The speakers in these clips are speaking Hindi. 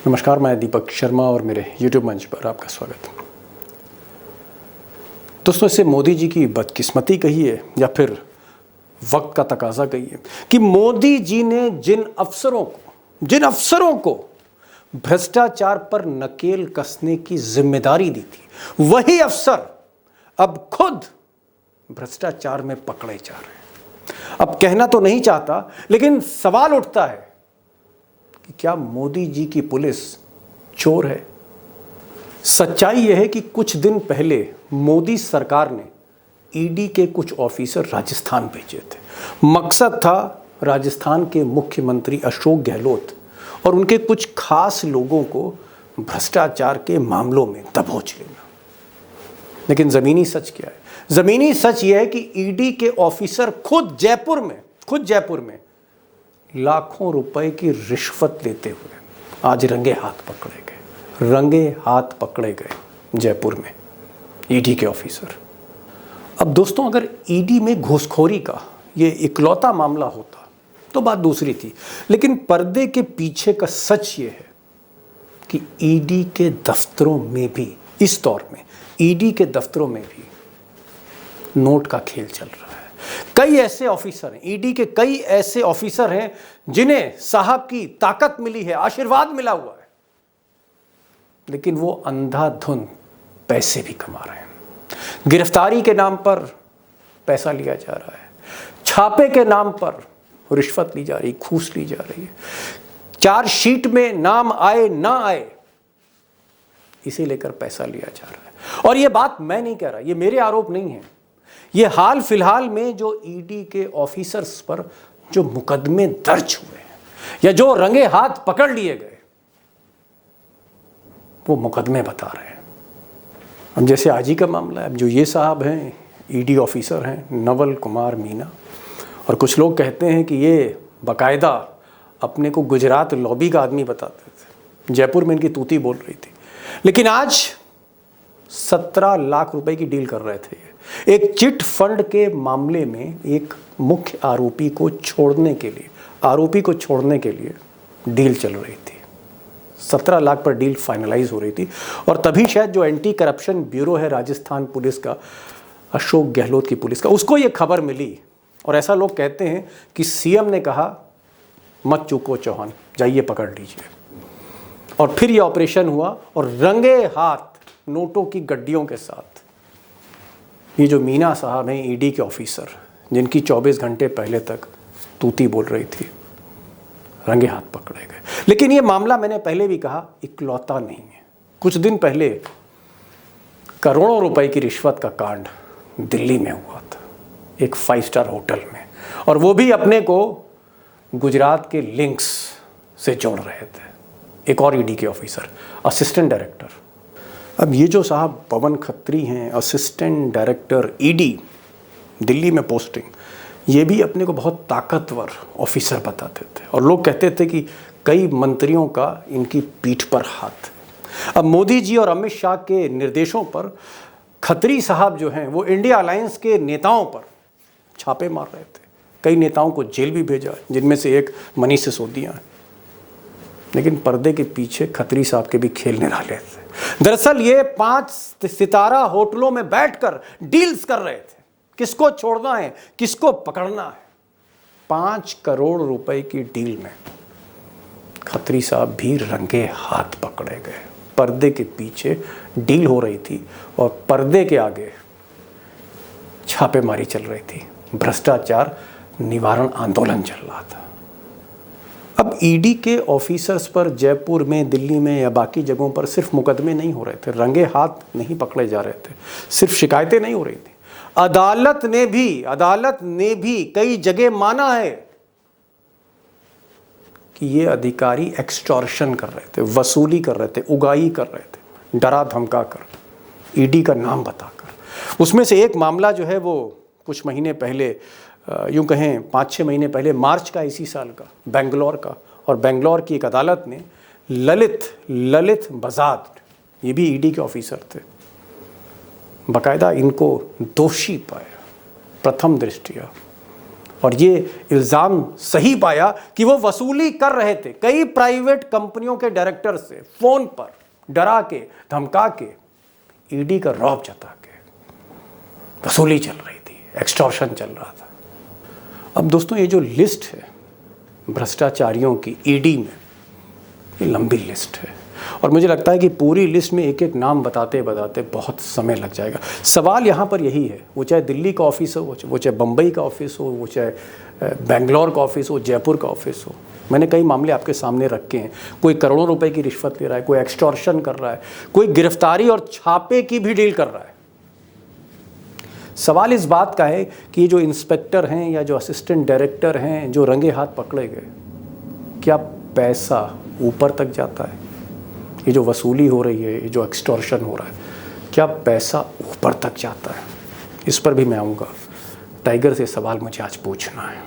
नमस्कार, मैं दीपक शर्मा और मेरे YouTube मंच पर आपका स्वागत है। दोस्तों, इसे मोदी जी की बदकिस्मती कहिए या फिर वक्त का तकाजा कहिए कि मोदी जी ने जिन अफसरों को भ्रष्टाचार पर नकेल कसने की जिम्मेदारी दी थी, वही अफसर अब खुद भ्रष्टाचार में पकड़े जा रहे हैं। अब कहना तो नहीं चाहता, लेकिन सवाल उठता है कि क्या मोदी जी की पुलिस चोर है? सच्चाई यह है कि कुछ दिन पहले मोदी सरकार ने ईडी के कुछ ऑफिसर राजस्थान भेजे थे। मकसद था राजस्थान के मुख्यमंत्री अशोक गहलोत और उनके कुछ खास लोगों को भ्रष्टाचार के मामलों में दबोच लेना। लेकिन जमीनी सच क्या है? जमीनी सच यह है कि ईडी के ऑफिसर खुद जयपुर में लाखों रुपए की रिश्वत लेते हुए आज रंगे हाथ पकड़े गए जयपुर में ईडी के ऑफिसर। अब दोस्तों, अगर ईडी में घूसखोरी का ये इकलौता मामला होता तो बात दूसरी थी, लेकिन पर्दे के पीछे का सच ये है कि ईडी के दफ्तरों में भी, इस दौर में ईडी के दफ्तरों में भी नोट का खेल चल रहा है। कई ऐसे ऑफिसर हैं, ईडी के कई ऐसे ऑफिसर हैं जिन्हें साहब की ताकत मिली है, आशीर्वाद मिला हुआ है, लेकिन वो अंधाधुंध पैसे भी कमा रहे हैं। गिरफ्तारी के नाम पर पैसा लिया जा रहा है, छापे के नाम पर रिश्वत ली जा रही, घूस ली जा रही है, चार्जशीट में नाम आए ना आए इसे लेकर पैसा लिया जा रहा है। और ये बात मैं नहीं कह रहा, ये मेरे आरोप नहीं है, ये हाल फिलहाल में जो ईडी के ऑफिसर्स पर जो मुकदमे दर्ज हुए हैं या जो रंगे हाथ पकड़ लिए गए, वो मुकदमे बता रहे हैं। अब जैसे आज ही का मामला है, अब जो ये साहब हैं, ईडी ऑफिसर हैं नवल कुमार मीना, और कुछ लोग कहते हैं कि ये बाकायदा अपने को गुजरात लॉबी का आदमी बताते थे, जयपुर में इनकी तूती बोल रही थी, लेकिन आज 17 लाख रुपए की डील कर रहे थे। एक चिट फंड के मामले में एक मुख्य आरोपी को छोड़ने के लिए डील चल रही थी। 17 लाख पर डील फाइनलाइज हो रही थी, और तभी शायद जो एंटी करप्शन ब्यूरो है राजस्थान पुलिस का, अशोक गहलोत की पुलिस का, उसको ये खबर मिली। और ऐसा लोग कहते हैं कि सीएम ने कहा मत चूको चौहान, जाइए पकड़ लीजिए। और फिर ये ऑपरेशन हुआ और रंगे हाथ नोटों की गड्डियों के साथ ये जो मीना साहब हैं, ईडी के ऑफिसर, जिनकी 24 घंटे पहले तक तूती बोल रही थी, रंगे हाथ पकड़े गए। लेकिन ये मामला, मैंने पहले भी कहा, इकलौता नहीं है। कुछ दिन पहले करोड़ों रुपए की रिश्वत का कांड दिल्ली में हुआ था, एक 5 स्टार होटल में, और वो भी अपने को गुजरात के लिंक्स से जोड़ रहे थे। एक और ईडी के ऑफिसर, असिस्टेंट डायरेक्टर। अब ये जो साहब पवन खत्री हैं, असिस्टेंट डायरेक्टर ईडी, दिल्ली में पोस्टिंग, ये भी अपने को बहुत ताकतवर ऑफिसर बताते थे, और लोग कहते थे कि कई मंत्रियों का इनकी पीठ पर हाथ है। अब मोदी जी और अमित शाह के निर्देशों पर खत्री साहब जो हैं, वो इंडिया अलायंस के नेताओं पर छापे मार रहे थे। कई नेताओं को जेल भी भेजा, जिनमें से एक मनीष सिसोदिया है। लेकिन पर्दे के पीछे खत्री साहब के भी खेल निराले थे। दरअसल ये 5 सितारा होटलों में बैठकर डील्स कर रहे थे, किसको छोड़ना है, किसको पकड़ना है। 5 करोड़ रुपए की डील में खत्री साहब भी रंगे हाथ पकड़े गए। पर्दे के पीछे डील हो रही थी और पर्दे के आगे छापेमारी चल रही थी, भ्रष्टाचार निवारण आंदोलन चल रहा था। अब ईडी के ऑफिसर्स पर जयपुर में, दिल्ली में या बाकी जगहों पर सिर्फ मुकदमे नहीं हो रहे थे, रंगे हाथ नहीं पकड़े जा रहे थे, सिर्फ शिकायतें नहीं हो रही थी। अदालत ने भी कई जगह माना है कि ये अधिकारी एक्सटॉर्शन कर रहे थे, वसूली कर रहे थे, उगाही कर रहे थे, डरा धमका कर, ईडी का नाम बताकर। उसमें से एक मामला जो है वो कुछ महीने पहले, यूँ कहें 5-6 महीने पहले, मार्च का इसी साल का, बेंगलोर का, और बेंगलोर की एक अदालत ने ललित बजाज, ये भी ईडी के ऑफिसर थे, बाकायदा इनको दोषी पाया प्रथम दृष्टया। और ये इल्ज़ाम सही पाया कि वो वसूली कर रहे थे कई प्राइवेट कंपनियों के डायरेक्टर से फ़ोन पर डरा के धमका के, ईडी का रौब जता के वसूली चल रही थी, एक्सटॉर्शन चल रहा था। अब दोस्तों ये जो लिस्ट है भ्रष्टाचारियों की ईडी में, ये लंबी लिस्ट है और मुझे लगता है कि पूरी लिस्ट में एक एक नाम बताते बताते बहुत समय लग जाएगा। सवाल यहाँ पर यही है, वो चाहे दिल्ली का ऑफिस हो, वो चाहे बम्बई का ऑफिस हो, वो चाहे बेंगलोर का ऑफिस हो, जयपुर का ऑफिस हो, मैंने कई मामले आपके सामने रखे हैं। कोई करोड़ों रुपए की रिश्वत ले रहा है, कोई एक्सटॉर्शन कर रहा है, कोई गिरफ्तारी और छापे की भी डील कर रहा है। सवाल इस बात का है कि ये जो इंस्पेक्टर हैं या जो असिस्टेंट डायरेक्टर हैं जो रंगे हाथ पकड़े गए, क्या पैसा ऊपर तक जाता है? ये जो वसूली हो रही है, ये जो एक्सटॉर्शन हो रहा है, क्या पैसा ऊपर तक जाता है? इस पर भी मैं आऊँगा। टाइगर से सवाल मुझे आज पूछना है।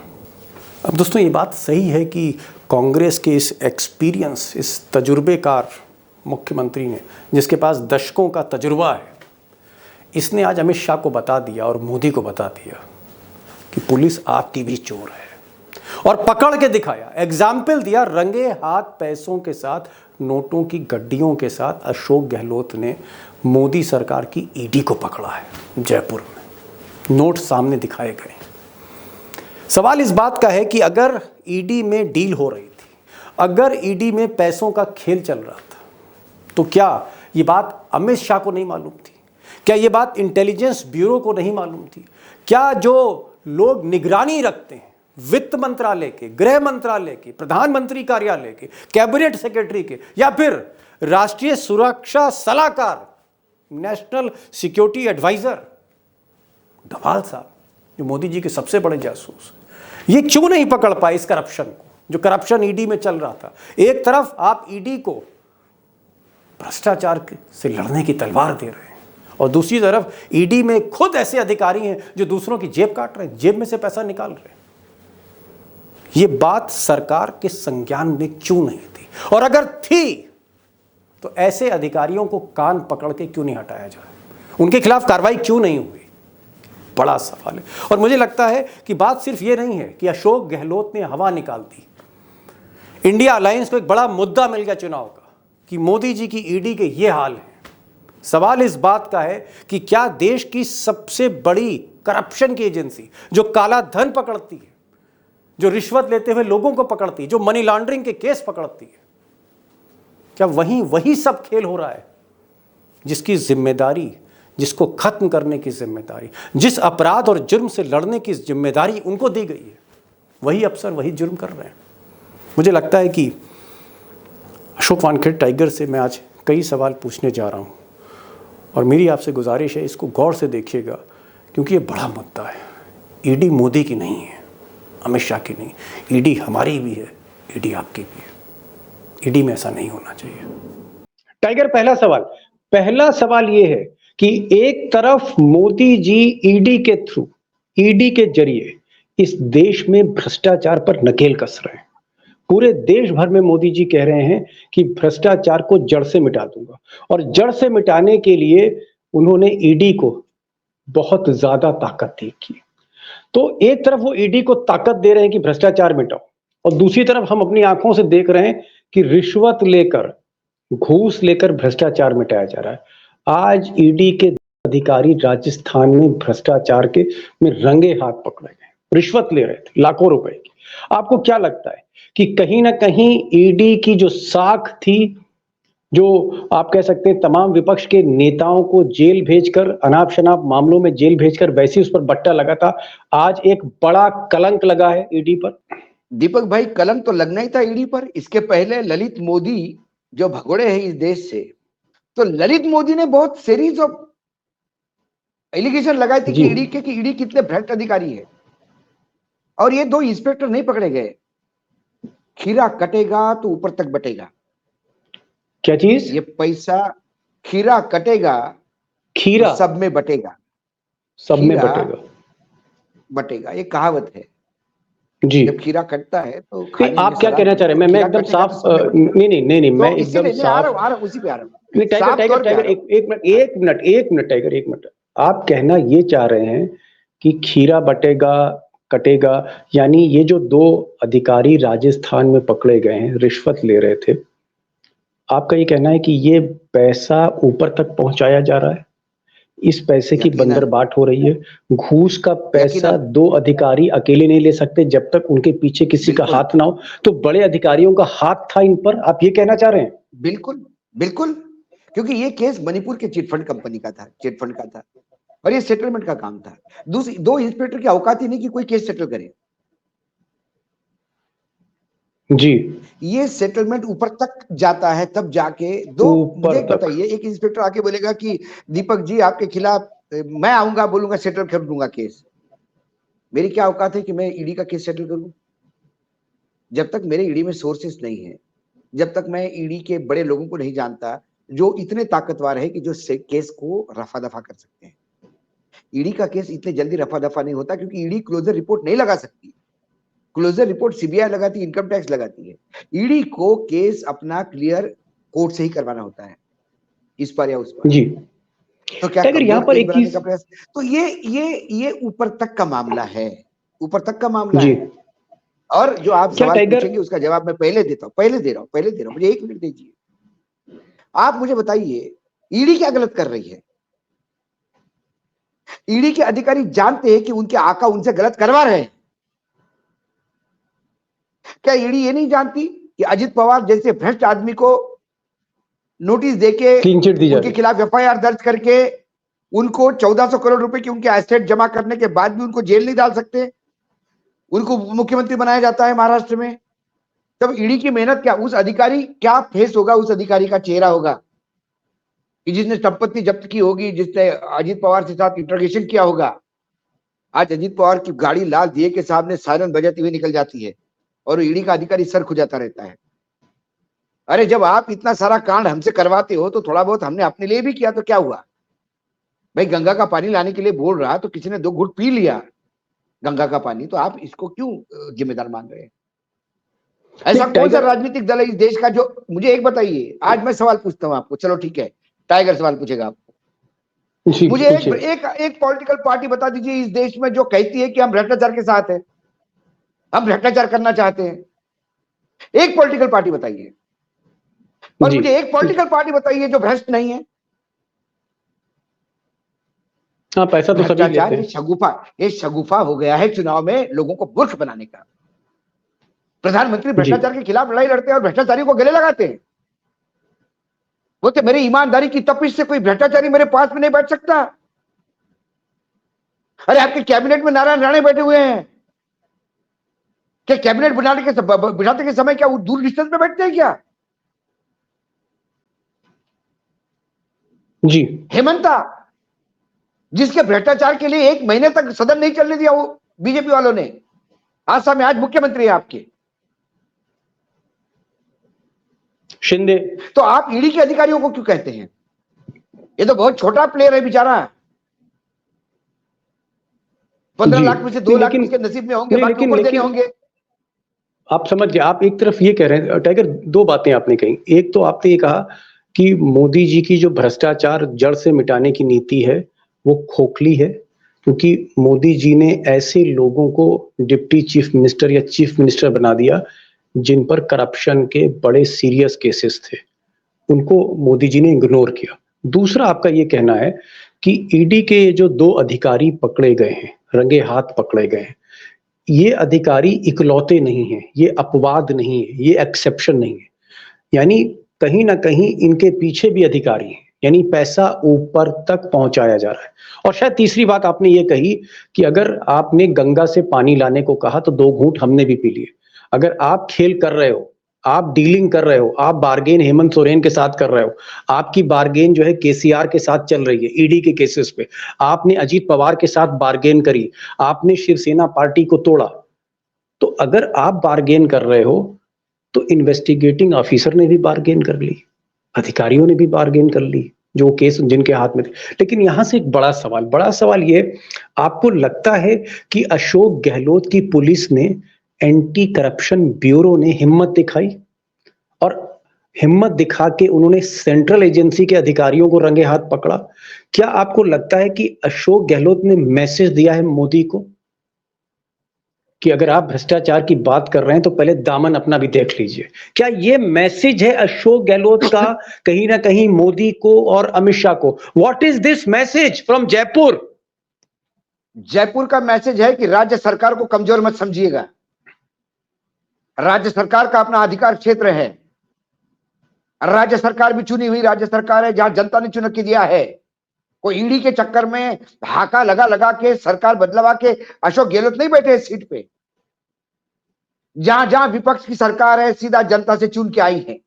अब दोस्तों ये बात सही है कि कांग्रेस के इस एक्सपीरियंस, इस तजुर्बेकार मुख्यमंत्री ने, जिसके पास दशकों का तजुर्बा है, इसने आज अमित शाह को बता दिया और मोदी को बता दिया कि पुलिस आपकी भी चोर है और पकड़ के दिखाया, एग्जाम्पल दिया। रंगे हाथ पैसों के साथ, नोटों की गड्डियों के साथ अशोक गहलोत ने मोदी सरकार की ईडी को पकड़ा है जयपुर में, नोट सामने दिखाए गए। सवाल इस बात का है कि अगर ईडी में डील हो रही थी, अगर ईडी में पैसों का खेल चल रहा था, तो क्या ये बात अमित शाह को नहीं मालूम थी? क्या ये बात इंटेलिजेंस ब्यूरो को नहीं मालूम थी? क्या जो लोग निगरानी रखते हैं वित्त मंत्रालय के, गृह मंत्रालय के, प्रधानमंत्री कार्यालय के, कैबिनेट सेक्रेटरी के, या फिर राष्ट्रीय सुरक्षा सलाहकार, नेशनल सिक्योरिटी एडवाइजर डभाल साहब, जो मोदी जी के सबसे बड़े जासूस, ये क्यों नहीं पकड़ पाए इस करप्शन को, जो करप्शन ईडी में चल रहा था? एक तरफ आप ईडी को भ्रष्टाचार से लड़ने की तलवार दे रहे हैं और दूसरी तरफ ईडी में खुद ऐसे अधिकारी हैं जो दूसरों की जेब काट रहे हैं, जेब में से पैसा निकाल रहे हैं। ये बात सरकार के संज्ञान में क्यों नहीं थी? और अगर थी तो ऐसे अधिकारियों को कान पकड़ के क्यों नहीं हटाया जाए? उनके खिलाफ कार्रवाई क्यों नहीं हुई? बड़ा सवाल है। और मुझे लगता है कि बात सिर्फ ये नहीं है कि अशोक गहलोत ने हवा निकाल दी, इंडिया अलायंस को एक बड़ा मुद्दा मिल गया चुनाव का कि मोदी जी की ईडी के ये हाल है। सवाल इस बात का है कि क्या देश की सबसे बड़ी करप्शन की एजेंसी, जो काला धन पकड़ती है, जो रिश्वत लेते हुए लोगों को पकड़ती है, जो मनी लॉन्ड्रिंग के केस पकड़ती है, क्या वही सब खेल हो रहा है जिसकी जिम्मेदारी, जिसको खत्म करने की जिम्मेदारी, जिस अपराध और जुर्म से लड़ने की जिम्मेदारी उनको दी गई है, वही अफसर वही जुर्म कर रहे हैं? मुझे लगता है कि अशोक वानखेड़े टाइगर से मैं आज कई सवाल पूछने जा रहा हूँ और मेरी आपसे गुजारिश है, इसको गौर से देखिएगा क्योंकि ये बड़ा मुद्दा है। ईडी मोदी की नहीं है, अमित शाह की नहीं, ईडी हमारी भी है, ईडी आपकी भी है। ईडी में ऐसा नहीं होना चाहिए। टाइगर, पहला सवाल ये है कि एक तरफ मोदी जी ईडी के थ्रू, ईडी के जरिए इस देश में भ्रष्टाचार पर नकेल कस रहे हैं। पूरे देश भर में मोदी जी कह रहे हैं कि भ्रष्टाचार को जड़ से मिटा दूंगा और जड़ से मिटाने के लिए उन्होंने ईडी को बहुत ज्यादा ताकत दी की। तो एक तरफ वो ईडी को ताकत दे रहे हैं कि भ्रष्टाचार मिटाओ और दूसरी तरफ हम अपनी आंखों से देख रहे हैं कि रिश्वत लेकर, घूस लेकर भ्रष्टाचार मिटाया जा रहा है। आज ईडी के अधिकारी राजस्थान में भ्रष्टाचार के में रंगे हाथ पकड़े गए, रिश्वत ले रहे थे लाखों रुपए की। आपको क्या लगता है कि कहीं ना कहीं ईडी की जो साख थी, जो आप कह सकते हैं तमाम विपक्ष के नेताओं को जेल भेजकर, अनाप शनाप मामलों में जेल भेजकर वैसे उस पर बट्टा लगा था, आज एक बड़ा कलंक लगा है ईडी पर? दीपक भाई, कलंक तो लगना ही था ईडी पर। इसके पहले ललित मोदी जो भगोड़े हैं इस देश से, तो ललित मोदी ने बहुत सीरीज ऑफ एलिगेशन लगाए थे कि ईडी कितने भ्रष्ट अधिकारी है और ये दो इंस्पेक्टर नहीं पकड़े गए। खीरा कटेगा तो ऊपर तक बटेगा। क्या चीज? ये पैसा, खीरा कटेगा, खीरा तो सब में बटेगा, सब में बटेगा, ये कहावत है जी। जब खीरा कटता है तो आप क्या कहना चाह रहे हैं? मैं एकदम साफ, नहीं, मैं एकदम साफ उसी पे आ रहा हूं। टाइगर, एक मिनट टाइगर, एक मिनट। आप कहना ये चाह रहे हैं कि खीरा बटेगा, कटेगा? यानी ये जो 2 अधिकारी राजस्थान में पकड़े गए हैं, रिश्वत ले रहे थे, आपका ये कहना है कि ये पैसा ऊपर तक पहुंचाया जा रहा है? इस पैसे की यकीनन, बंदरबाट हो रही है? घूस का पैसा यकीनन, 2 अधिकारी अकेले नहीं ले सकते जब तक उनके पीछे किसी का बिल्कुल, हाथ ना हो, तो बड़े अधिकारियों का हाथ था इन पर, आप ये कहना चाह रहे हैं? बिल्कुल, बिल्कुल, क्योंकि ये केस मणिपुर के चिटफंड कंपनी का था, चिटफंड का था और ये सेटलमेंट का काम था। दूसरी 2 इंस्पेक्टर की औकात ही नहीं कि कोई केस सेटल करे। जी, ये सेटलमेंट ऊपर तक जाता है तब जाके दो। मुझे ऊपर एक तक। बताइए, एक इंस्पेक्टर आके बोलेगा कि दीपक जी आपके खिलाफ मैं आऊंगा, बोलूंगा सेटल कर दूंगा केस। मेरी क्या औकात है कि मैं ईडी का केस सेटल करूं? जब तक मेरे ईडी में सोर्सेस नहीं है, जब तक मैं ईडी के बड़े लोगों को नहीं जानता जो इतने ताकतवर है कि जो केस को रफा दफा कर सकते हैं। ईडी का केस इतने जल्दी रफा दफा नहीं होता क्योंकि ईडी क्लोजर रिपोर्ट नहीं लगा सकती। क्लोजर रिपोर्ट सीबीआई लगाती है, इनकम टैक्स लगाती है। ईडी को केस अपना क्लियर कोर्ट से ही करवाना होता है, इस पर या उस पर। जी। तो क्या टाइगर, यहाँ कमजोर पर केस एक बनाने चीज। का प्रयास? तो ये ऊपर तक का मामला है, ऊपर तक का मामला जी। है। और जो आप क्या सवाल टाइगर। पूछेंगे उसका जवाब मैं पहले देता हूं, पहले दे रहा हूं, मुझे 1 मिनट दीजिए। आप मुझे बताइए ईडी क्या गलत कर रही है? ईडी के अधिकारी जानते हैं कि उनके आका उनसे गलत करवा रहे हैं। क्या ईडी ये नहीं जानती कि अजित पवार जैसे भ्रष्ट आदमी को नोटिस देके क्लीन चिट दी जा उनके रही। खिलाफ एफआईआर दर्ज करके उनको 1400 करोड़ रुपए की उनके एसेट जमा करने के बाद भी उनको जेल नहीं डाल सकते, उनको मुख्यमंत्री बनाया जाता है महाराष्ट्र में? तब ईडी की मेहनत क्या, उस अधिकारी क्या फेस होगा, उस अधिकारी का चेहरा होगा कि जिसने संपत्ति जब्त की होगी, जिसने अजित पवार के साथ इंटरोगेशन किया होगा। आज अजित पवार की गाड़ी लाल दिए के सामने सायरन बजाती हुई निकल जाती है और ईडी का अधिकारी सर खुजाता रहता है। अरे जब आप इतना सारा कांड हमसे करवाते हो तो थोड़ा बहुत हमने अपने लिए भी किया तो क्या हुआ? भाई गंगा का पानी लाने के लिए बोल रहा तो किसी ने 2 घूंट पी लिया गंगा का पानी, तो आप इसको क्यों जिम्मेदार मान रहे हैं? ऐसा कौन सा राजनीतिक दल है इस देश का जो, मुझे एक बताइए। आज मैं सवाल पूछता हूं आपको, चलो ठीक है, टाइगर सवाल पूछेगा आपको। मुझे एक पॉलिटिकल पार्टी बता दीजिए इस देश में जो कहती है कि हम भ्रष्टाचार के साथ हैं, हम भ्रष्टाचार करना चाहते हैं। एक पॉलिटिकल पार्टी बताइए, और मुझे एक पॉलिटिकल पार्टी बताइए जो भ्रष्ट नहीं है। हाँ, पैसा तो सभी लेते हैं। ये शगुफा हो गया है चुनाव में लोगों को मूर्ख बनाने का। प्रधानमंत्री भ्रष्टाचार के खिलाफ लड़ाई लड़ते हैं और भ्रष्टाचारियों को गले लगाते हैं। वो तो मेरी ईमानदारी की तपिश से कोई भ्रष्टाचारी मेरे पास में नहीं बैठ सकता। अरे आपके कैबिनेट में नारायण राणे बैठे हुए हैं, क्या कैबिनेट बिठाते के समय क्या वो दूर डिस्टेंस में बैठते हैं क्या? जी। हेमंता, जिसके भ्रष्टाचार के लिए 1 महीने तक सदन नहीं चलने दिया वो बीजेपी वालों ने, आसाम में आज मुख्यमंत्री है आपके। शिंदे। तो आप ईडी के अधिकारियों को क्यों कहते हैं? ये तो बहुत छोटा प्लेयर है बेचारा। 15 लाख में से 2 लाख उसके नसीब में होंगे, बाकी ऊपर देने होंगे। आप समझ गए, आप एक तरफ ये कह रहे हैं टाइगर, 2 बातें आपने कही। एक तो आपने ये कहा कि मोदी जी की जो भ्रष्टाचार जड़ से मिटाने की नीति है वो खोखली है, क्योंकि मोदी जी ने ऐसे लोगों को डिप्टी चीफ मिनिस्टर या चीफ मिनिस्टर बना दिया जिन पर करप्शन के बड़े सीरियस केसेस थे, उनको मोदी जी ने इग्नोर किया। दूसरा आपका ये कहना है कि ईडी के जो 2 अधिकारी पकड़े गए हैं, रंगे हाथ पकड़े गए हैं, ये अधिकारी इकलौते नहीं हैं, ये अपवाद नहीं है, ये एक्सेप्शन नहीं है, यानी कहीं ना कहीं इनके पीछे भी अधिकारी हैं, यानी पैसा ऊपर तक पहुंचाया जा रहा है। और शायद तीसरी बात आपने ये कही कि अगर आपने गंगा से पानी लाने को कहा तो 2 घूंट हमने भी पी लिए। अगर आप खेल कर रहे हो, आप डीलिंग कर रहे हो, आप बार्गेन हेमंत सोरेन के साथ कर रहे हो, आपकी बार्गेन जो है केसीआर के साथ चल रही है ईडी के केसेस पे, आपने अजीत पवार के साथ बार्गेन करी, आपने शिवसेना पार्टी को तोड़ा, तो अगर आप बार्गेन कर रहे हो तो इन्वेस्टिगेटिंग ऑफिसर ने भी बार्गेन कर ली, अधिकारियों ने भी बार्गेन कर ली जो केस जिनके हाथ में थे। लेकिन यहां से एक बड़ा सवाल ये, आपको लगता है कि अशोक गहलोत की पुलिस ने, एंटी करप्शन ब्यूरो ने हिम्मत दिखाई और हिम्मत दिखा के उन्होंने सेंट्रल एजेंसी के अधिकारियों को रंगे हाथ पकड़ा? क्या आपको लगता है कि अशोक गहलोत ने मैसेज दिया है मोदी को? कि अगर आप भ्रष्टाचार की बात कर रहे हैं तो पहले दामन अपना भी देख लीजिए। क्या ये मैसेज है अशोक गहलोत का कहीं ना कहीं मोदी को और अमित शाह को? What is this message from Jaipur? Jaipur का मैसेज है कि राज्य सरकार को कमजोर मत समझिएगा। राज्य सरकार का अपना अधिकार क्षेत्र है। राज्य सरकार भी चुनी हुई राज्य सरकार है, जहां जनता ने चुन के दिया है। कोई ईडी के चक्कर में हाका लगा लगा के सरकार बदलवा के अशोक गहलोत नहीं बैठे इस सीट पे। जहां जहां विपक्ष की सरकार है, सीधा जनता से चुन के आई है।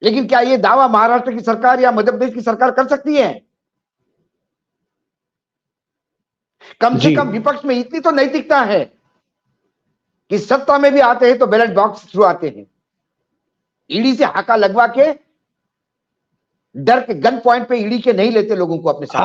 लेकिन क्या ये दावा महाराष्ट्र की सरकार या मध्य प्रदेश की सरकार कर सकती है? कम से कम विपक्ष में इतनी तो नैतिकता है कि सत्ता में भी आते हैं तो बैलेट बॉक्स थ्रू आते हैं। ईडी से हाका लगवा के डर के गन पॉइंट पे ईडी के नहीं लेते लोगों को अपने साथ।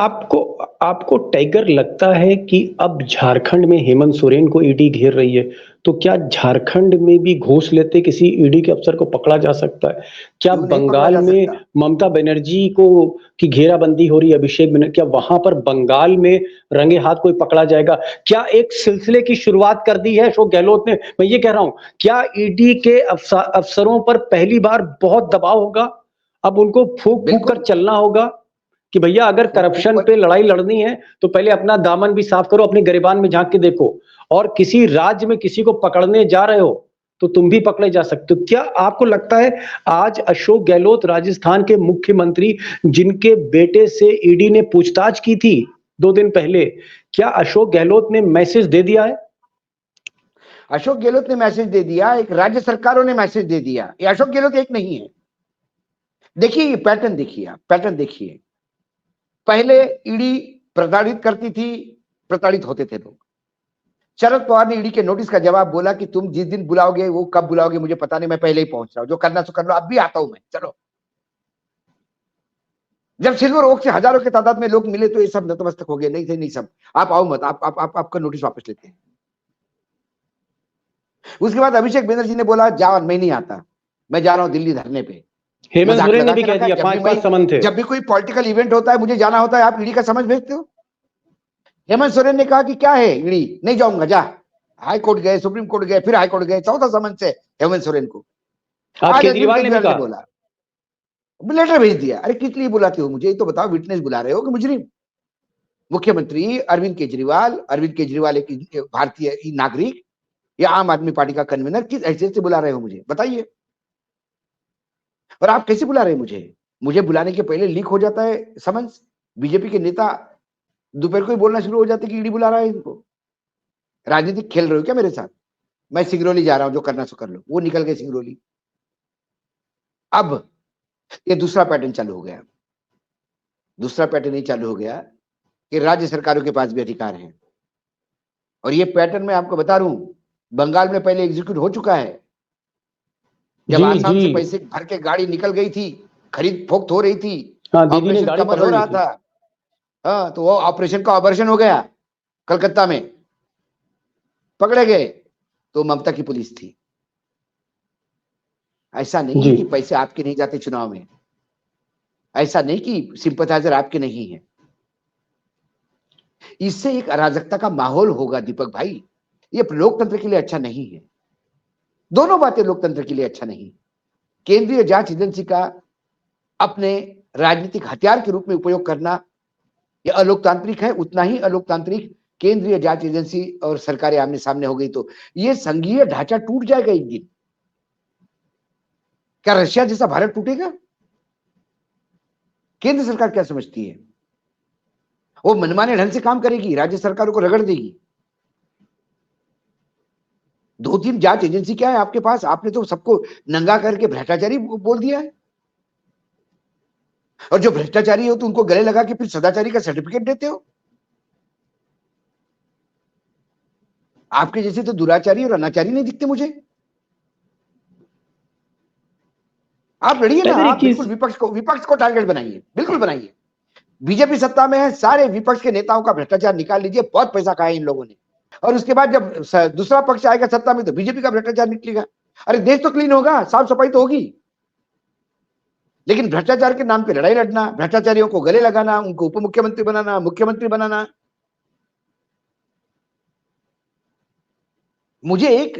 आपको टाइगर लगता है कि अब झारखंड में हेमंत सोरेन को ईडी घेर रही है, तो क्या झारखंड में भी घूस लेते किसी ईडी के अफसर को पकड़ा जा सकता है? क्या बंगाल में ममता बनर्जी को की घेराबंदी हो रही है, अभिषेक बनर्जी, क्या वहां पर बंगाल में रंगे हाथ कोई पकड़ा जाएगा? क्या एक सिलसिले की शुरुआत कर दी है अशोक गहलोत ने? मैं ये कह रहा हूं, क्या ईडी के अफसरों पर पहली बार बहुत दबाव होगा? अब उनको फूक फूक कर चलना होगा कि भैया अगर करप्शन पे लड़ाई लड़नी है तो पहले अपना दामन भी साफ करो, अपने गिरेबान में झांक के देखो, और किसी राज्य में किसी को पकड़ने जा रहे हो तो तुम भी पकड़े जा सकते हो। क्या आपको लगता है आज अशोक गहलोत राजस्थान के मुख्यमंत्री, जिनके बेटे से ईडी ने पूछताछ की थी 2 दिन पहले, क्या अशोक गहलोत ने मैसेज दे दिया है? अशोक गहलोत ने मैसेज दे दिया, एक राज्य सरकारों ने मैसेज दे दिया। ये अशोक गहलोत एक नहीं है। देखिए ये पैटर्न देखिए, आप पैटर्न देखिए। पहले ईडी प्रताड़ित करती थी, प्रताड़ित होते थे लोग। शरद पवार ने ईडी के नोटिस का जवाब बोला कि तुम जिस दिन बुलाओगे, वो कब बुलाओगे मुझे पता नहीं, मैं पहले ही पहुंच रहा हूं, जो करना सो कर लो, अब भी आता हूं मैं, चलो। जब सिल्वर ओक से हजारों के तादाद में लोग मिले तो ये सब नतमस्तक हो गए, नहीं थे, नहीं सब, आप आओ मत, आप आपका नोटिस वापस लेते हैं। उसके बाद अभिषेक बनर्जी ने बोला जाओ, मैं नहीं आता, मैं जा रहा हूं दिल्ली धरने पे। हेमंत सोरेन ने भी कह दिया 5-5 समन थे। जब भी कोई पॉलिटिकल इवेंट होता है, मुझे जाना होता है, आप ईडी का समझ भेजते हो। हेमंत सोरेन ने कहा कि क्या है ईडी, नहीं जाऊंगा, जा। हाई कोर्ट गए, सुप्रीम कोर्ट गए, फिर हाई कोर्ट गए, चौथा समन से हेमंत सोरेन को। आज केजरीवाल ने बोला, लेटर भेज दिया। अरे किस लिए बुलाते हो मुझे, ये तो बताओ, विटनेस बुला रहे हो कि मुजरिम? मुख्यमंत्री अरविंद केजरीवाल एक भारतीय नागरिक या आम आदमी पार्टी का कन्वीनर, किस हैसियत से बुला रहे हो मुझे, बताइए। और आप कैसे बुला रहे हैं मुझे बुलाने के पहले लीक हो जाता है समन्स। बीजेपी के नेता दोपहर को ही बोलना शुरू हो जाते कि ईडी बुला रहा है इनको। राजनीतिक खेल रहे हो क्या मेरे साथ? मैं सिंगरौली जा रहा हूं, जो करना सो कर लो। वो निकल गए सिंगरौली। अब ये दूसरा पैटर्न चालू हो गया। दूसरा पैटर्न ये चालू हो गया कि राज्य सरकारों के पास भी अधिकार है। और ये पैटर्न मैं आपको बता रहा हूं, बंगाल में पहले एग्जीक्यूट हो चुका है। जब आसाम से पैसे भर के गाड़ी निकल गई थी, खरीद फोक्त हो रही थी, ऑपरेशन कमल हो रहा था, हाँ, तो वो ऑपरेशन का ऑपरेशन हो गया कलकत्ता में, पकड़े गए तो ममता की पुलिस थी। ऐसा नहीं कि पैसे आपके नहीं जाते चुनाव में, ऐसा नहीं कि सिंपथाइजर आपके नहीं है। इससे एक अराजकता का माहौल होगा दीपक भाई, ये लोकतंत्र के लिए अच्छा नहीं है। दोनों बातें लोकतंत्र के लिए अच्छा नहीं। केंद्रीय जांच एजेंसी का अपने राजनीतिक हथियार के रूप में उपयोग करना ये अलोकतांत्रिक है, उतना ही अलोकतांत्रिक केंद्रीय जांच एजेंसी और सरकारें आमने सामने हो गई तो ये संघीय ढांचा टूट जाएगा एक दिन। क्या रशिया जैसा भारत टूटेगा? केंद्र सरकार क्या समझती है? वो मनमाने ढंग से काम करेगी, राज्य सरकारों को रगड़ देगी। 2-3 जांच एजेंसी क्या है आपके पास? आपने तो सबको नंगा करके भ्रष्टाचारी बोल दिया है। और जो भ्रष्टाचारी हो तो उनको गले लगा के फिर सदाचारी का सर्टिफिकेट देते हो। आपके जैसे तो दुराचारी और अनाचारी नहीं दिखते मुझे। आप लड़िए ना, आप बिल्कुल विपक्ष को टारगेट बनाइए, बिल्कुल बनाइए। बीजेपी सत्ता में है, सारे विपक्ष के नेताओं का भ्रष्टाचार निकाल लीजिए, बहुत पैसा खाया इन लोगों ने। और उसके बाद जब दूसरा पक्ष आएगा सत्ता में तो बीजेपी का भ्रष्टाचार निकलेगा। अरे देश तो क्लीन होगा, साफ सफाई तो होगी। लेकिन भ्रष्टाचार के नाम पे लड़ाई लड़ना, भ्रष्टाचारियों को गले लगाना, उनको उप मुख्यमंत्री बनाना, मुख्यमंत्री बनाना, मुझे एक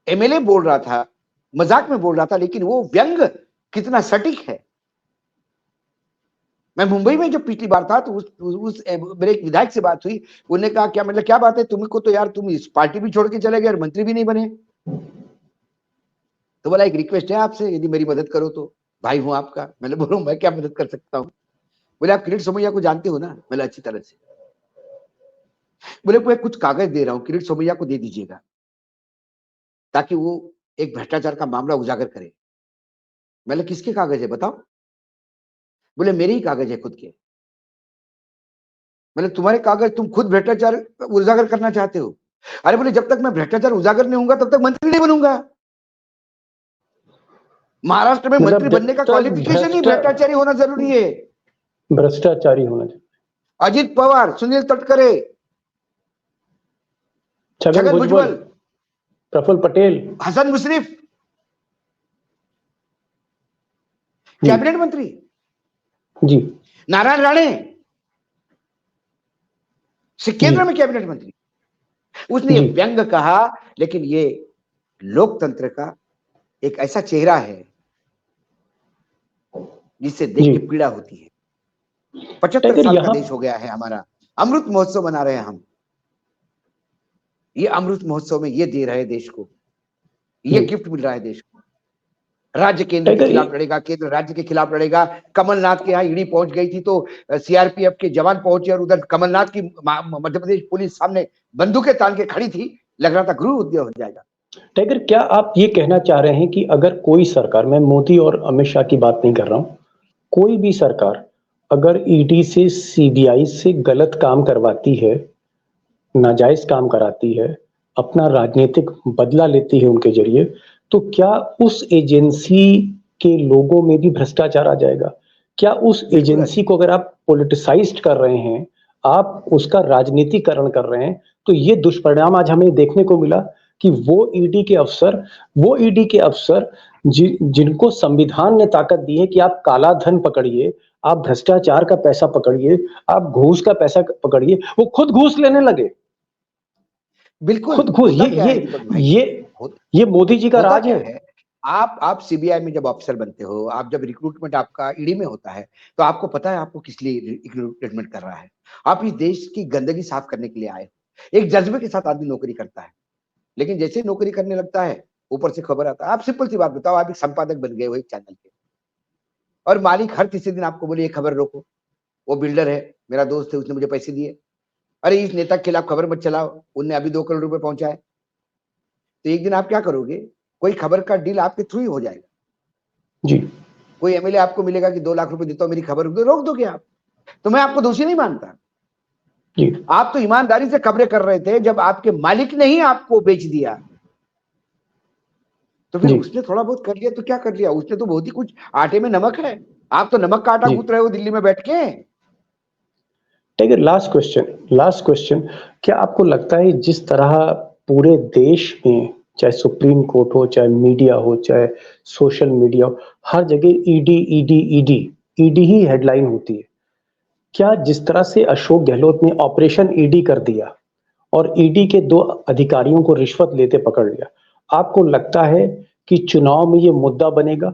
एमएलए बोल रहा था, मजाक में बोल रहा था, लेकिन वो व्यंग कितना सटीक है। मैं मुंबई में जब पिछली बार था तो उस मेरे एक विधायक से बात हुई, उन्होंने कहा क्या मतलब क्या बात है, तुमको तो यार तुम इस पार्टी भी छोड़ के चले गए और मंत्री भी नहीं बने। तो बोला एक रिक्वेस्ट है आपसे, यदि मेरी मदद करो तो, भाई हूं आपका। मैंने बोला मैं क्या मदद कर सकता हूँ। बोले आप किरीट सोमैया को जानते हो ना? मैंने अच्छी तरह से। बोले मैं कुछ कागज दे रहा हूँ, किरीट सोमैया को दे दीजिएगा ताकि वो एक भ्रष्टाचार का मामला उजागर करे। मैंने किसके कागज है बताओ? बोले मेरे ही कागज है खुद के। मैंने तुम्हारे कागज, तुम खुद भ्रष्टाचार उजागर करना चाहते हो? अरे बोले जब तक मैं भ्रष्टाचार उजागर नहीं होऊंगा तब तक मंत्री नहीं बनूंगा। महाराष्ट्र में मंत्री बनने का क्वालिफिकेशन ही भ्रष्टाचारी होना जरूरी है। भ्रष्टाचारी होना चाहिए। अजित पवार, सुनील तटकरे, छगन भुजबल, प्रफुल्ल पटेल, हसन मुशर्रफ कैबिनेट मंत्री जी, नारायण राणे केंद्र में कैबिनेट मंत्री। उसने ये व्यंग कहा, लेकिन ये लोकतंत्र का एक ऐसा चेहरा है जिससे देख के पीड़ा होती है। 75 साल का देश हो गया है हमारा, अमृत महोत्सव मना रहे हैं हम। ये अमृत महोत्सव में ये दे रहे हैं देश को, ये गिफ्ट मिल रहा है देश को। राज्य केंद्र के खिलाफ लड़ेगा, केंद्र राज्य के खिलाफ लड़ेगा। कमलनाथ के यहाँ ईडी पहुंच गई थी तो सीआरपीएफ के जवान पहुंचे और उधर कमलनाथ की मध्य प्रदेश पुलिस सामने बंदूकें तान के खड़ी थी। लग रहा था गृह उद्योग हो जाएगा। टाइगर, क्या आप ये कहना चाह रहे हैं कि अगर कोई सरकार, मैं मोदी और अमित शाह की बात नहीं कर रहा हूं, कोई भी सरकार अगर ईडी से, सीबीआई से गलत काम करवाती है, नाजायज काम कराती है, अपना राजनीतिक बदला लेती है उनके जरिए, तो क्या उस एजेंसी के लोगों में भी भ्रष्टाचार आ जाएगा? क्या उस एजेंसी को अगर आप पॉलिटिसाइज्ड कर रहे हैं, आप उसका राजनीतिकरण कर रहे हैं, तो ये दुष्परिणाम आज हमें देखने को मिला कि वो ईडी के अफसर जिनको संविधान ने ताकत दी है कि आप काला धन पकड़िए, आप भ्रष्टाचार का पैसा पकड़िए, आप घूस का पैसा पकड़िए, वो खुद घूस लेने लगे। बिल्कुल, खुद घूस। ये मोदी जी का राज है। आप सीबीआई में जब ऑफिसर बनते हो, आप जब रिक्रूटमेंट आपका ईडी में होता है, तो आपको पता है आपको किस लिए रिक्रूटमेंट कर रहा है। आप इस देश की गंदगी साफ करने के लिए आए। एक जज्बे के साथ आदमी नौकरी करता है, लेकिन जैसे ही नौकरी करने लगता है ऊपर से खबर आता है। आप सिंपल सी बात बताओ, आप एक संपादक बन गए हो एक चैनल के, और मालिक हर तीसरे दिन आपको बोले ये खबर रोको, वो बिल्डर है, मेरा दोस्त है, उसने मुझे पैसे दिए, अरे इस नेता के खिलाफ खबर मत चलाओ, उनने अभी 2 करोड़ रुपए पहुंचाए। तो एक दिन आप क्या करोगे, कोई खबर का डील आपके थ्रू ही हो जाएगा जी। कोई एमएलए आपको मिलेगा कि 2 लाख रुपए देता हूं मेरी खबर रोक दोगे आप। तो मैं आपको दोषी नहीं मानता जी। आप तो ईमानदारी से खबरें कर रहे थे, जब आपके मालिक ने ही आपको बेच दिया तो फिर उसने थोड़ा बहुत कर लिया तो क्या कर लिया, उसने तो बहुत ही कुछ, आटे में नमक है। आप तो नमक का आटा गूंथ रहे हो दिल्ली में बैठ के। टाइगर, लास्ट क्वेश्चन, क्या आपको लगता है जिस तरह पूरे देश में, चाहे सुप्रीम कोर्ट हो, चाहे मीडिया हो, चाहे सोशल मीडिया हो, हर जगह ईडी ईडी ईडी ईडी ही हेडलाइन होती है, क्या जिस तरह से अशोक गहलोत ने ऑपरेशन ईडी कर दिया और ईडी के 2 अधिकारियों को रिश्वत लेते पकड़ लिया, आपको लगता है कि चुनाव में ये मुद्दा बनेगा?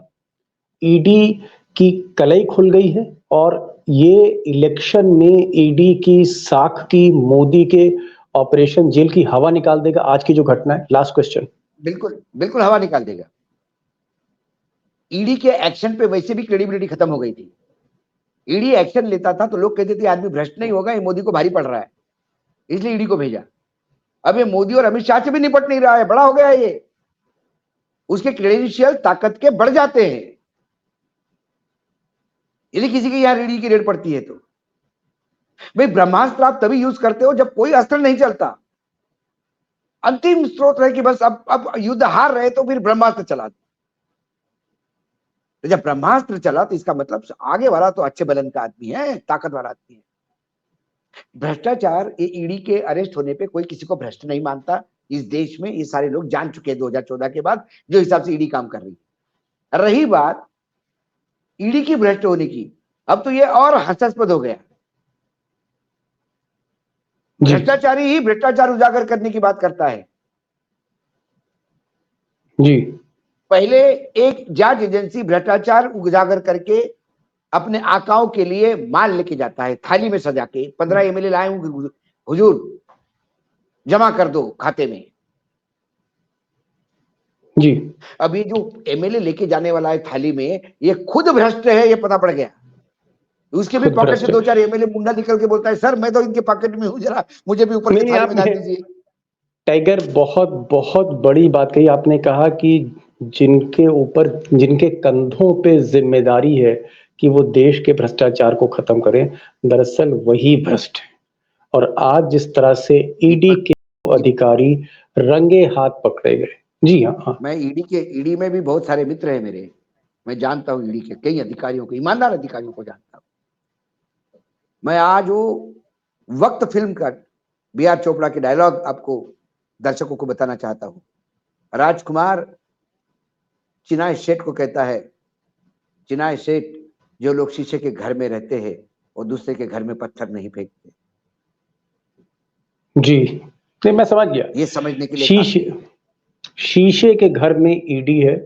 ईडी की कलई खुल गई है और ये इलेक्शन में ईडी की साख की, मोदी के ऑपरेशन जेल की हवा निकाल देगा? आज की जो घटना है, लास्ट क्वेश्चन। बिल्कुल बिल्कुल हवा निकाल देगा। ईडी के एक्शन पे वैसे भी क्रेडिबिलिटी खत्म हो गई थी। ईडी एक्शन लेता था तो लोग कहते थे आदमी भ्रष्ट नहीं होगा, ये मोदी को भारी पड़ रहा है, इसलिए ईडी को भेजा। अब ये मोदी और अमित शाह से भी निपट नहीं रहा है, बड़ा हो गया है ये, उसके क्रेडेंशियल ताकत के बढ़ जाते हैं यदि किसी के यहां ईडी की रेड पड़ती है तो। भाई ब्रह्मास्त्र आप तभी यूज करते हो जब कोई अस्त्र नहीं चलता, अंतिम स्रोत है कि बस अब युद्ध हार रहे तो फिर ब्रह्मास्त्र चला दो। तो जब ब्रह्मास्त्र चला तो इसका मतलब आगे वाला तो अच्छे बलन का आदमी है, ताकतवर आदमी है। भ्रष्टाचार, ये ईडी के अरेस्ट होने पे कोई किसी को भ्रष्ट नहीं मानता इस देश में। ये सारे लोग जान चुके हैं 2014 के बाद जो हिसाब से ईडी काम कर रही है। रही बात ईडी की भ्रष्ट होने की, अब तो ये और हास्यास्पद हो गया। भ्रष्टाचारी ही भ्रष्टाचार उजागर करने की बात करता है। जी। पहले एक जांच एजेंसी भ्रष्टाचार उजागर करके अपने आकाओं के लिए माल लेके जाता है थाली में सजा के, 15 एमएलए लाए हूं हुजूर जमा कर दो खाते में। जी। अभी जो एमएलए लेके जाने वाला है थाली में, ये खुद भ्रष्ट है, ये पता पड़ गया। उसके भी खुद पॉकेट से भ्रष्ट। 2-4 एमएलए मुंडा निकल के बोलता है, सर मैं तो इनके पॉकेट में हूं, जरा मुझे भी ऊपर की नहीं, थाली में डाल आपने दीजिए। टाइगर बहुत बहुत बड़ी बात कही। आपने कहा कि जिनके ऊपर, जिनके कंधों पे जिम्मेदारी है कि वो देश के भ्रष्टाचार को खत्म करें, दरअसल वही भ्रष्ट है। और आज जिस तरह से ईडी दीपक, के अधिकारी रंगे हाथ पकड़े गए। जी हाँ, हाँ। मैं ईडी में भी बहुत सारे मित्र हैं मेरे, मैं जानता हूँ ईडी के कई अधिकारियों को, ईमानदार अधिकारियों को जानता हूँ। मैं आज वो वक्त फिल्म का बी.आर. चोपड़ा के डायलॉग आपको दर्शकों को बताना चाहता हूँ। राजकुमार चिनाई शेठ को कहता है, चिनाई शेठ, जो लोग शीशे के घर में रहते हैं वो दूसरे के घर में पत्थर नहीं फेंकते। जी, नहीं मैं समझ गया। ये समझने के लिए काफी शीशे है। शीशे के घर में ईडी है,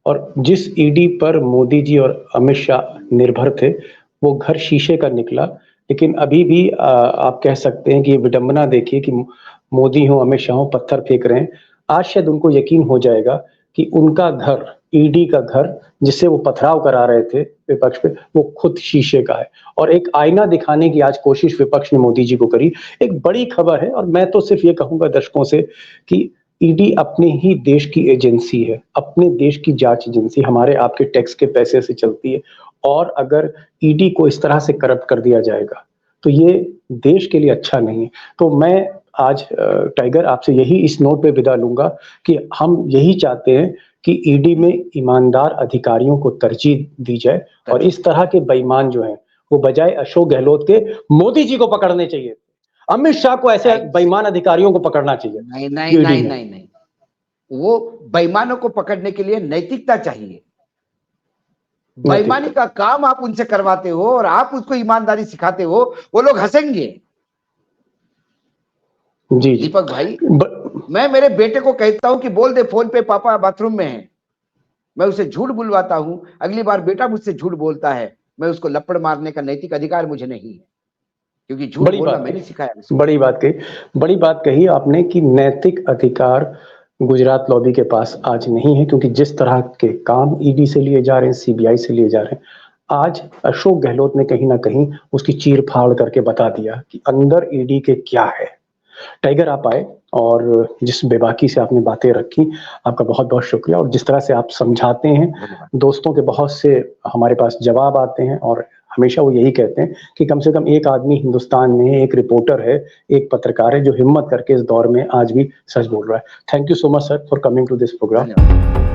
और जिस ईडी पर मोदी जी और अमित शाह निर्भर थे, वो घर शीशे का निकला। लेकिन अभी भी आप कह सकते हैं कि ये विडंबना देखिए कि मोदी हो, अमित शाह हो, पत्थर फेंक रहे हैं। आज शायद उनको यकीन हो जाएगा कि उनका घर, ईडी का घर, जिससे वो पथराव करा रहे थे विपक्ष पे, वो खुद शीशे का है। और एक आईना दिखाने की आज कोशिश विपक्ष ने मोदी जी को करी। एक बड़ी खबर है, और मैं तो सिर्फ ये कहूंगा दर्शकों से कि ईडी अपने ही देश की एजेंसी है, अपने देश की जांच एजेंसी, हमारे आपके टैक्स के पैसे से चलती है। और अगर ईडी को इस तरह से करप्ट कर दिया जाएगा तो ये देश के लिए अच्छा नहीं है। तो मैं आज टाइगर आपसे यही इस नोट पे विदा लूंगा कि हम यही चाहते हैं कि ईडी में ईमानदार अधिकारियों को तरजीह दी जाए, और इस तरह के बेईमान जो हैं वो बजाय अशोक गहलोत के मोदी जी को पकड़ने चाहिए, अमित शाह को ऐसे बेईमान अधिकारियों को पकड़ना चाहिए। नहीं नहीं नहीं नहीं नहीं, वो बेईमानों को पकड़ने के लिए नैतिकता चाहिए। बेईमानी का काम आप उनसे करवाते हो और आप उसको ईमानदारी सिखाते हो, वो लोग हंसेंगे। जी दीपक भाई, मैं मेरे बेटे को कहता हूं कि बोल दे फोन पे पापा बाथरूम में है, मैं उसे झूठ बुलवाता हूं। अगली बार बेटा मुझसे झूठ बोलता है, मैं उसको लपड़ मारने का नैतिक अधिकार मुझे नहीं है, क्योंकि झूठ बोलना मैंने सिखाया। बड़ी बात कही, बड़ी बात कही आपने कि नैतिक अधिकार गुजरात लॉबी के पास आज नहीं है, क्योंकि जिस तरह के काम ईडी से लिए जा रहे हैं, सीबीआई से लिए जा रहे हैं, आज अशोक गहलोत ने कहीं ना कहीं उसकी चीर फाड़ करके बता दिया कि अंदर ईडी के क्या है। टाइगर आप आए और जिस बेबाकी से आपने बातें रखी, आपका बहुत बहुत शुक्रिया। और जिस तरह से आप समझाते हैं, दोस्तों के बहुत से हमारे पास जवाब आते हैं, और हमेशा वो यही कहते हैं कि कम से कम एक आदमी हिंदुस्तान में, एक रिपोर्टर है, एक पत्रकार है जो हिम्मत करके इस दौर में आज भी सच बोल रहा है। Thank you so much sir for coming to this programme.